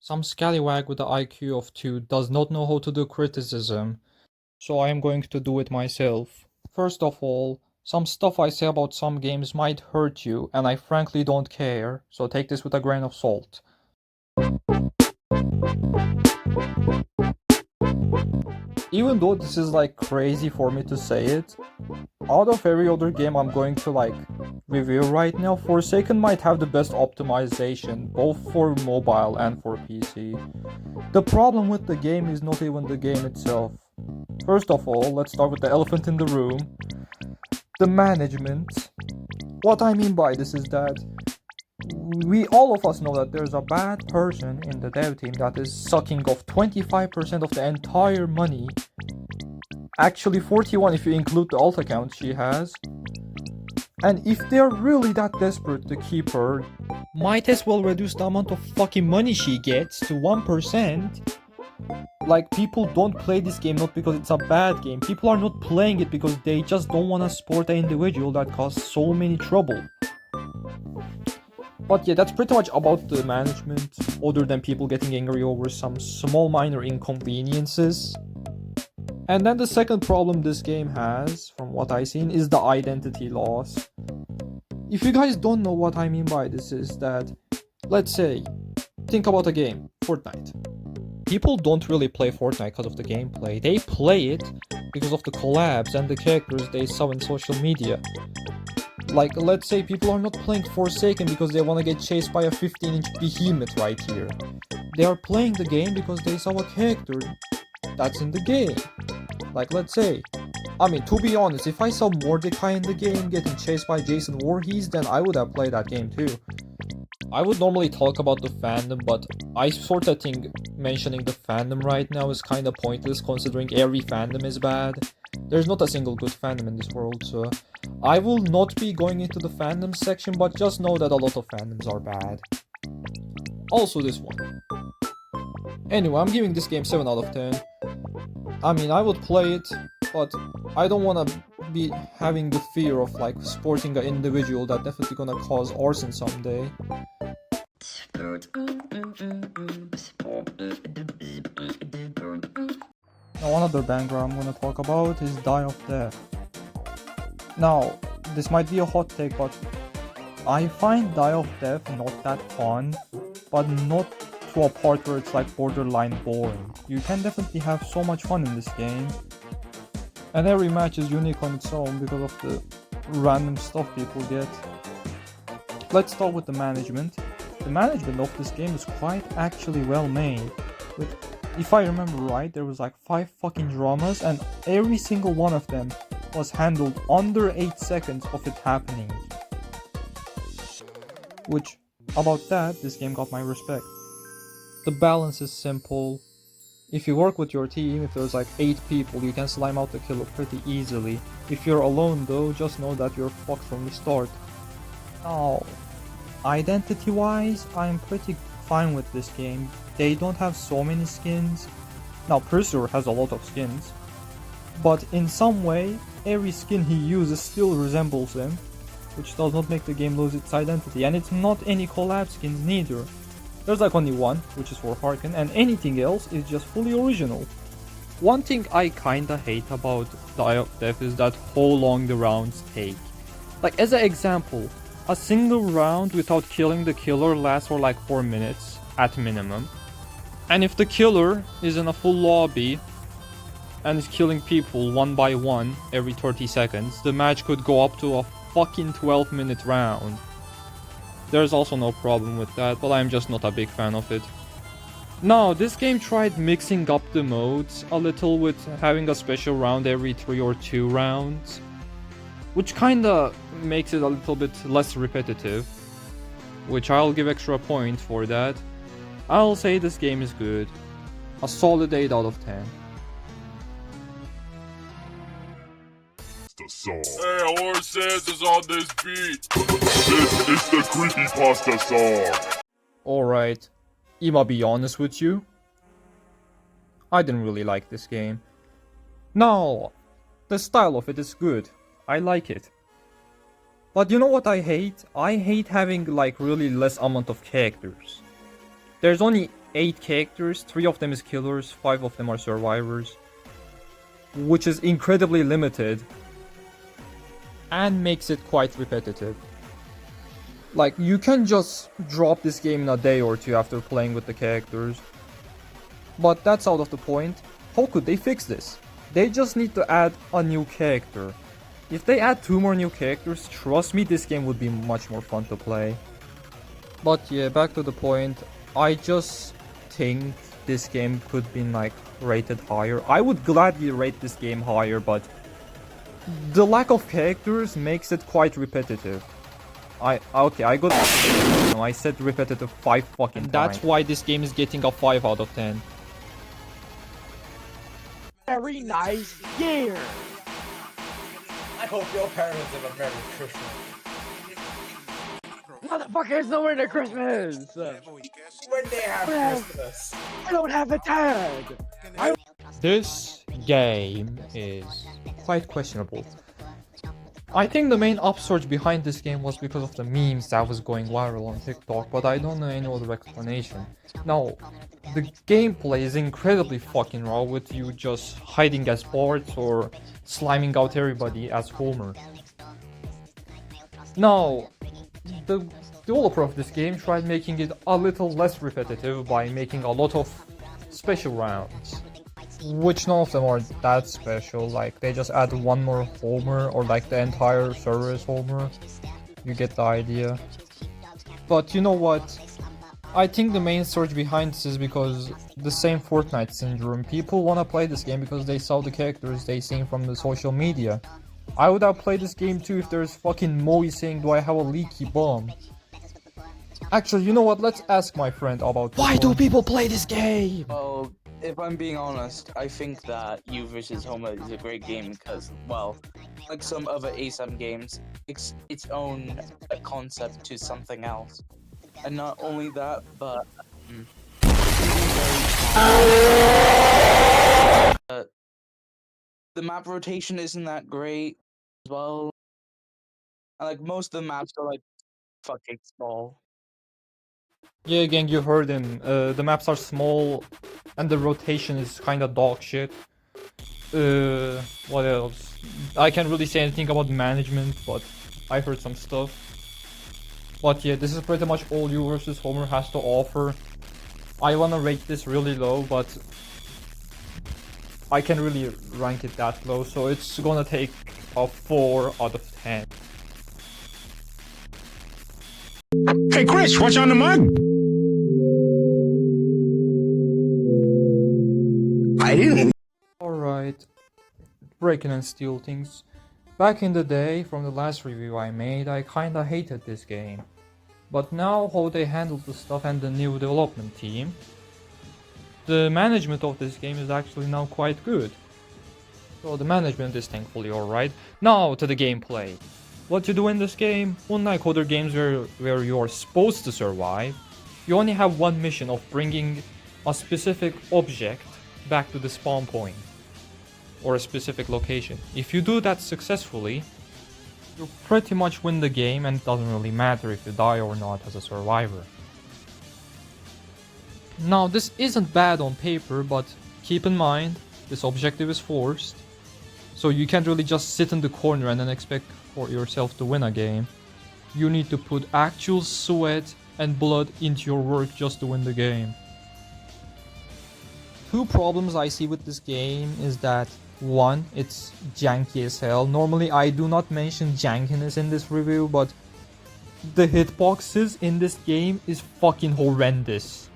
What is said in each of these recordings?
Some scallywag with the IQ of 2 does not know how to do criticism, so I am going to do it myself. First of all, some stuff I say about some games might hurt you, and I frankly don't care, so take this with a grain of salt. Even though this is like crazy for me to say it, out of every other game I'm going to review right now, Forsaken might have the best optimization, both for mobile and for PC. The problem with the game is not even the game itself. First of all, let's start with the elephant in the room. The management. What I mean by this is that all of us know that there's a bad person in the dev team that is sucking off 25% of the entire money. Actually 41 if you include the alt account she has. And if they're really that desperate to keep her, might as well reduce the amount of fucking money she gets to 1%. Like, people don't play this game not because it's a bad game. People are not playing it because they just don't want to support an individual that causes so many trouble. But yeah, that's pretty much about the management, other than people getting angry over some small minor inconveniences. And then the second problem this game has, from what I've seen, is the identity loss. If you guys don't know what I mean by this is that, let's say, think about a game, Fortnite. People don't really play Fortnite because of the gameplay, they play it because of the collabs and the characters they saw in social media. Like, let's say people are not playing Forsaken because they want to get chased by a 15-inch behemoth right here. They are playing the game because they saw a character that's in the game. Like, let's say, to be honest, if I saw Mordecai in the game getting chased by Jason Voorhees, then I would have played that game too. I would normally talk about the fandom, but I sort of think mentioning the fandom right now is kinda pointless considering every fandom is bad. There's not a single good fandom in this world, so I will not be going into the fandom section, but just know that a lot of fandoms are bad. Also this one. Anyway, I'm giving this game 7 out of 10. I would play it, but I don't wanna be having the fear of supporting an individual that definitely gonna cause arson someday. Now another banger I'm gonna talk about is Die of Death. Now, this might be a hot take, but I find Die of Death not that fun, but not to a part where it's borderline boring. You can definitely have so much fun in this game. And every match is unique on its own because of the random stuff people get. Let's start with the management. The management of this game is quite actually well made. If I remember right, there was 5 fucking dramas and every single one of them was handled under 8 seconds of it happening. Which, about that, this game got my respect. The balance is simple. If you work with your team, if there's 8 people, you can slime out the killer pretty easily. If you're alone though, just know that you're fucked from the start. Now, identity-wise, I'm pretty fine with this game. They don't have so many skins. Now, Pursuer has a lot of skins. But in some way, every skin he uses still resembles him, which does not make the game lose its identity. And it's not any collab skins neither. There's only one, which is for Harken, and anything else is just fully original. One thing I kinda hate about Die of Death is that how long the rounds take. As an example, a single round without killing the killer lasts for 4 minutes, at minimum. And if the killer is in a full lobby and is killing people one by one every 30 seconds, the match could go up to a fucking 12-minute round. There's also no problem with that, but I'm just not a big fan of it. Now, this game tried mixing up the modes a little with having a special round every 3 or 2 rounds, which kinda makes it a little bit less repetitive, which I'll give extra points for that. I'll say this game is good. A solid 8 out of 10. Song. Hey, Horses is on this beat. This is the Creepypasta song. Alright, I'ma be honest with you. I didn't really like this game. No, the style of it is good. I like it. But you know what I hate? I hate having really less amount of characters. There's only 8 characters, 3 of them is killers, 5 of them are survivors, which is incredibly limited and makes it quite repetitive. Like, you can just drop this game in a day or two after playing with the characters, but that's out of the point. How could they fix this? They just need to add a new character. If they add 2 more new characters, trust me, this game would be much more fun to play. But yeah, back to the point, I just think this game could be like rated higher. I would gladly rate this game higher, but the lack of characters makes it quite repetitive. I got I said repetitive 5 fucking times. That's why this game is getting a 5 out of 10. Very nice year. I hope your parents have a Merry Christmas. Motherfucker, it's nowhere near Christmas. When they have Christmas. I don't have a tag. This game is quite questionable. I think the main upsurge behind this game was because of the memes that was going viral on TikTok, but I don't know any other explanation. Now, the gameplay is incredibly fucking raw, with you just hiding as Bart or sliming out everybody as Homer. Now, the developer of this game tried making it a little less repetitive by making a lot of special rounds, which none of them are that special. Like, they just add 1 more Homer, or like the entire server is Homer. You get the idea. But you know what? I think the main surge behind this is because the same Fortnite syndrome. People wanna play this game because they saw the characters they seen from the social media. I would have played this game too if there's fucking Moe saying, "Do I have a leaky bomb?" Actually, you know what? Let's ask my friend about this. Why do people play this game? Well, if I'm being honest, I think that You vs. Homer is a great game because, well, like some other ASYM games, it's its own concept to something else. And not only that, but the map rotation isn't that great as well. And, like, most of the maps are like fucking small. Yeah, gang, you heard him. The maps are small, and the rotation is kinda dog shit. What else? I can't really say anything about management, but I heard some stuff. But yeah, this is pretty much all You vs. Homer has to offer. I wanna rate this really low, but I can't really rank it that low, so it's gonna take a 4 out of 10. Hey Chris, what's on the mug? I didn't. Alright, breaking and steal things. Back in the day, from the last review I made, I kinda hated this game. But now, how they handled the stuff and the new development team, the management of this game is actually now quite good. So the management is thankfully alright. Now to the gameplay. What you do in this game, unlike other games where you are supposed to survive, you only have one mission of bringing a specific object back to the spawn point, or a specific location. If you do that successfully, you pretty much win the game, and it doesn't really matter if you die or not as a survivor. Now, this isn't bad on paper, but keep in mind, this objective is forced, so you can't really just sit in the corner and then expect for yourself to win a game. You need to put actual sweat and blood into your work just to win the game. 2 problems I see with this game is that, 1, it's janky as hell. Normally I do not mention jankiness in this review, but the hitboxes in this game is fucking horrendous,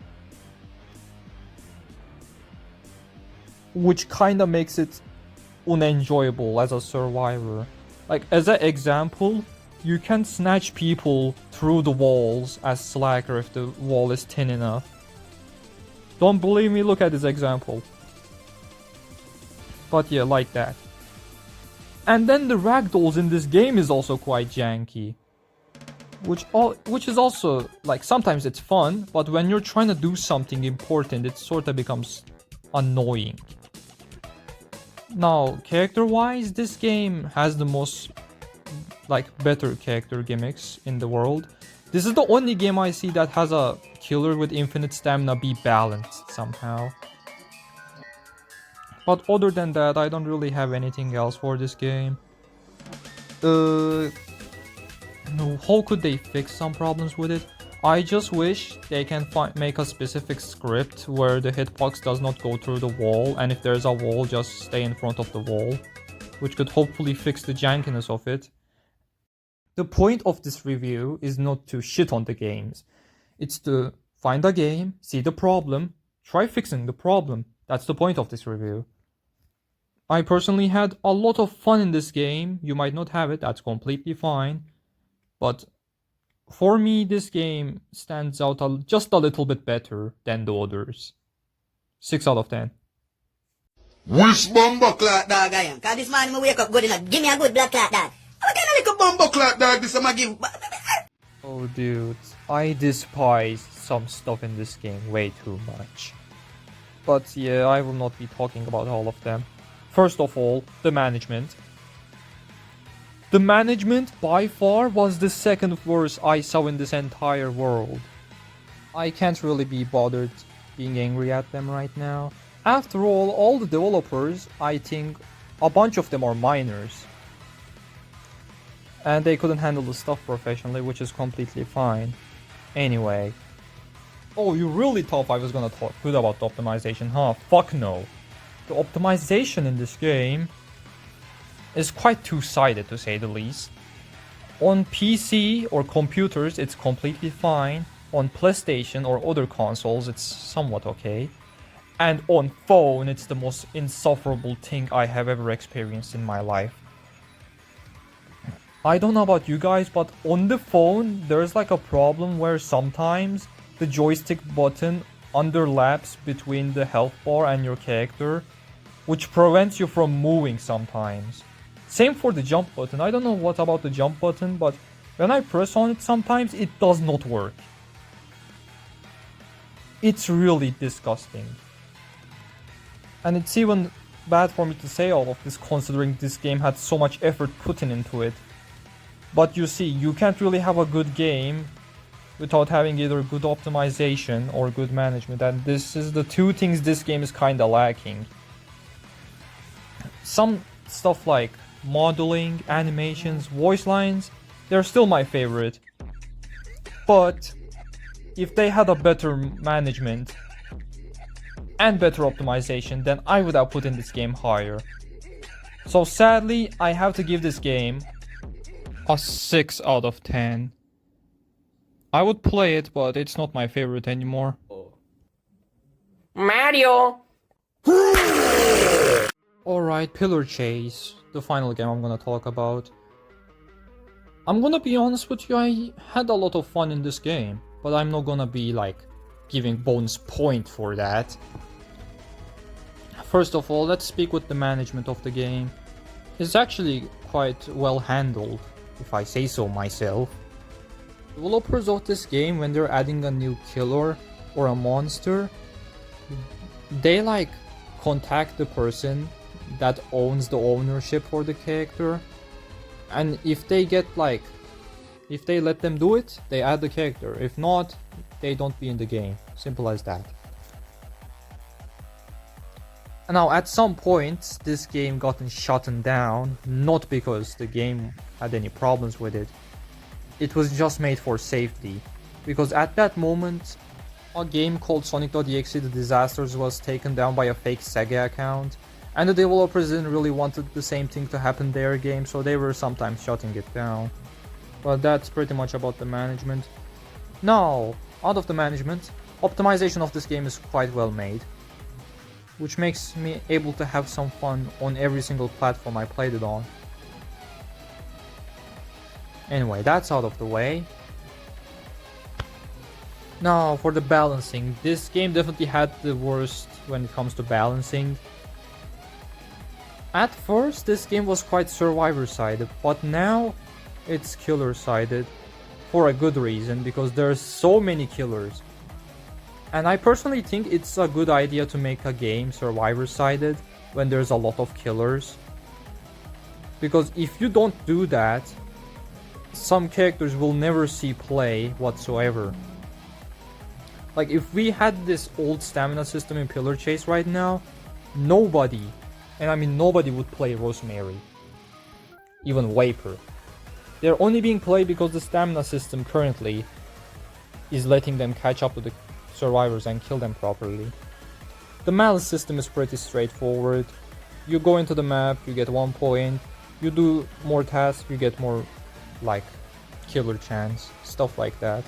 which kinda makes it unenjoyable as a survivor. Like, as an example, you can snatch people through the walls as Slacker if the wall is thin enough. Don't believe me? Look at this example. But yeah, like that. And then the ragdolls in this game is also quite janky. Which is also, like, sometimes it's fun, but when you're trying to do something important, it sort of becomes annoying. Now, character-wise, this game has the most, like, better character gimmicks in the world. This is the only game I see that has a killer with infinite stamina be balanced somehow. But other than that, I don't really have anything else for this game. No, how could they fix some problems with it? I just wish they can make a specific script where the hitbox does not go through the wall, and if there's a wall, just stay in front of the wall, which could hopefully fix the jankiness of it. The point of this review is not to shit on the games. It's to find a game, see the problem, try fixing the problem. That's the point of this review. I personally had a lot of fun in this game. You might not have it, that's completely fine. But for me, this game stands out just a little bit better than the others. 6 out of 10. Which bumbo clock dog I am? Cause this morning I wake up good enough. Give me a good black clock dog. How can I like a bumbo clock dog this I'ma give? Oh dude, I despise some stuff in this game way too much. But yeah, I will not be talking about all of them. First of all, the management. The management by far was the second worst I saw in this entire world. I can't really be bothered being angry at them right now. After all the developers, I think a bunch of them are minors. And they couldn't handle the stuff professionally, which is completely fine. Anyway. Oh, you really thought I was gonna talk good about the optimization, huh? Fuck no. The optimization in this game is quite two-sided, to say the least. On PC or computers, it's completely fine. On PlayStation or other consoles, it's somewhat okay. And on phone, it's the most insufferable thing I have ever experienced in my life. I don't know about you guys, but on the phone, there's like a problem where sometimes the joystick button underlaps between the health bar and your character, which prevents you from moving sometimes. Same for the jump button. I don't know what about the jump button, but when I press on it sometimes it does not work. It's really disgusting. And it's even bad for me to say all of this considering this game had so much effort put into it. But you see, you can't really have a good game without having either good optimization or good management, and this is the two things this game is kinda lacking. Some stuff like modeling, animations, voice lines, they're still my favorite. But if they had a better management and better optimization, then I would have put in this game higher. So sadly, I have to give this game a 6 out of 10. I would play it, but it's not my favorite anymore. Mario! Alright, Pillar Chase, the final game I'm gonna talk about. I'm gonna be honest with you, I had a lot of fun in this game, but I'm not gonna be like giving bonus point for that. First of all, let's speak with the management of the game. It's actually quite well handled, if I say so myself. Developers of this game, when they're adding a new killer or a monster, they like contact the person that owns the ownership for the character, and if they let them do it, they add the character. If not, they don't be in the game. Simple as that. Now, at some point, this game gotten shut down, not because the game had any problems with it. It was just made for safety, because at that moment, a game called Sonic.exe The Disasters was taken down by a fake Sega account, and the developers didn't really want the same thing to happen to their game, so they were sometimes shutting it down. But that's pretty much about the management. Now, out of the management, optimization of this game is quite well made, which makes me able to have some fun on every single platform I played it on. Anyway, that's out of the way. Now, for the balancing, this game definitely had the worst when it comes to balancing. At first, this game was quite survivor-sided, but now it's killer-sided for a good reason, because there's so many killers. And I personally think it's a good idea to make a game survivor-sided when there's a lot of killers. Because if you don't do that, some characters will never see play whatsoever. Like, if we had this old stamina system in Pillar Chase right now, nobody, and I mean nobody, would play Rosemary. Even Waper. They're only being played because the stamina system currently is letting them catch up to the survivors and kill them properly. The malice system is pretty straightforward. You go into the map, you get 1 point, you do more tasks, you get more, like, killer chance, stuff like that.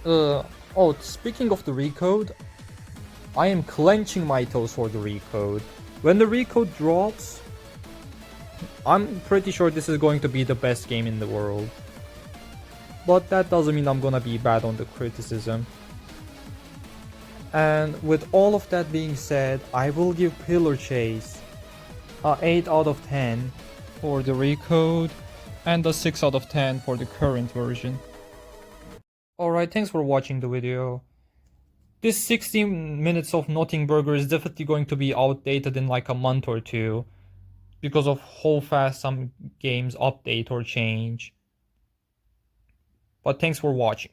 Oh, speaking of the recode, I am clenching my toes for the recode. When the recode drops, I'm pretty sure this is going to be the best game in the world. But that doesn't mean I'm gonna be bad on the criticism. And with all of that being said, I will give Pillar Chase a 8 out of 10 for the recode and a 6 out of 10 for the current version. Alright, thanks for watching the video. This 16 minutes of Nothing Burger is definitely going to be outdated in like a month or two because of how fast some games update or change. But thanks for watching.